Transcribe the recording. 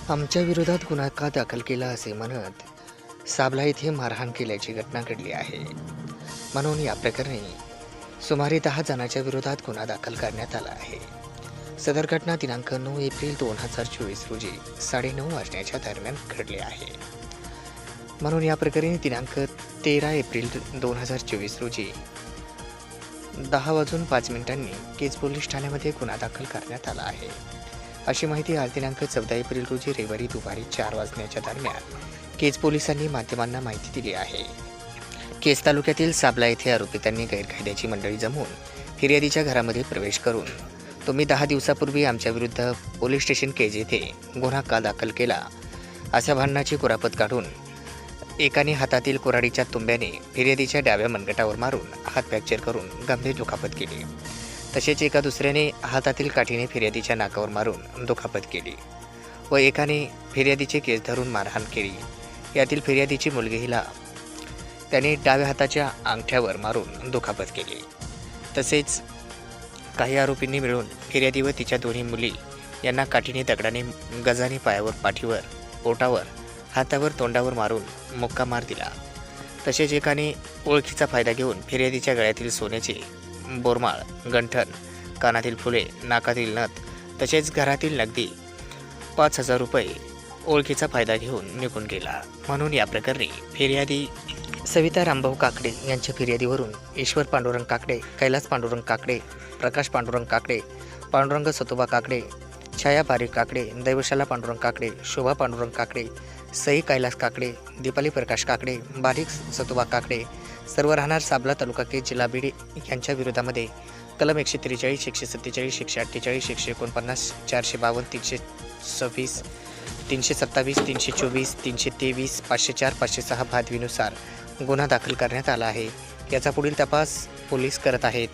आमच्या विरोधात गुन्हा का दाखल केला असे म्हणत साबला येथे मारहाण केल्याची घटना घडली आहे. म्हणून या प्रकरणी सुमारे 10 जणांच्या विरोधात गुन्हा दाखल करण्यात आला आहे. सदर घटना दिनांक 9 एप्रिल 2024 रोजी 9:30 वाजण्याच्या दरम्यान घडली आहे. म्हणून या प्रकरणी दिनांक 13 एप्रिल 2024 रोजी 10:05 केज पोलीस ठाण्यामध्ये गुन्हा दाखल करण्यात आला आहे. अशी माहिती आज दिनांक 14 एप्रिल रोजी रविवारी दुपारी 4 वाजण्याच्या दरम्यान केज पोलिसांनी माध्यमांना माहिती दिली आहे. केज तालुक्यातील साबला येथे आरोपितांनी गैरकायद्याची मंडळी जमवून फिर्यादीच्या घरामध्ये प्रवेश करून तुम्ही 10 दिवसापूर्वी आमच्या विरुद्ध पोलीस स्टेशन केज येथे गुन्हा का दाखल केला अशा भांडणाची कुरापत काढून एकाने हातातील कुऱ्हाडीच्या तुंब्याने फिर्यादीच्या डाव्या मनगटावर मारून हात फ्रॅक्चर करून गंभीर दुखापत केली. तसेच एका दुसऱ्याने हातातील काठीने फिर्यादीच्या नाकावर मारून दुखापत केली व एकाने फिर्यादीचे केस धरून मारहाण केली. यातील फिर्यादीची मुलगी हिला त्याने डाव्या हाताच्या अंगठ्यावर मारून दुखापत केली. तसेच काही आरोपींनी मिळून फिर्यादी व तिच्या दोन्ही मुली यांना काठीने, दगडाने, गजाने पायावर, पाठीवर, पोटावर, हातावर, तोंडावर मारून मुक्का मार दिला. तसेच एकाने ओळखीचा फायदा घेऊन फिर्यादीच्या गळ्यातील सोन्याचे बोरमाळ, गंठण, कानातील फुले, नाकातील नथ तसेच घरातील नगदी 5,000 रुपये ओळखीचा फायदा घेऊन निघून गेला. म्हणून या प्रकरणी फिर्यादी सविता रामभाऊ काकडे यांच्या फिर्यादीवरून ईश्वर पांडुरंग काकडे, कैलास पांडुरंग काकडे, प्रकाश पांडुरंग काकडे, पांडुरंग सतोबा काकडे, छाया बारीक काकडे, दैवशाला पांडुरंग काकडे, शोभा पांडुरंग काकडे, सई कैलास काकडे, दीपाली प्रकाश काकडे, बारीक सतोबा काकडे सर्व राहणार साबला तालुका केज, जिल्हा बीड यांच्या विरोधामध्ये कलम 143, 147, 148, 149, 452, 326, 327, 324, 323, 504, 506 भादवीनुसार गुन्हा दाखल करण्यात आला आहे. याचा पुढील तपास पोलीस करत आहेत.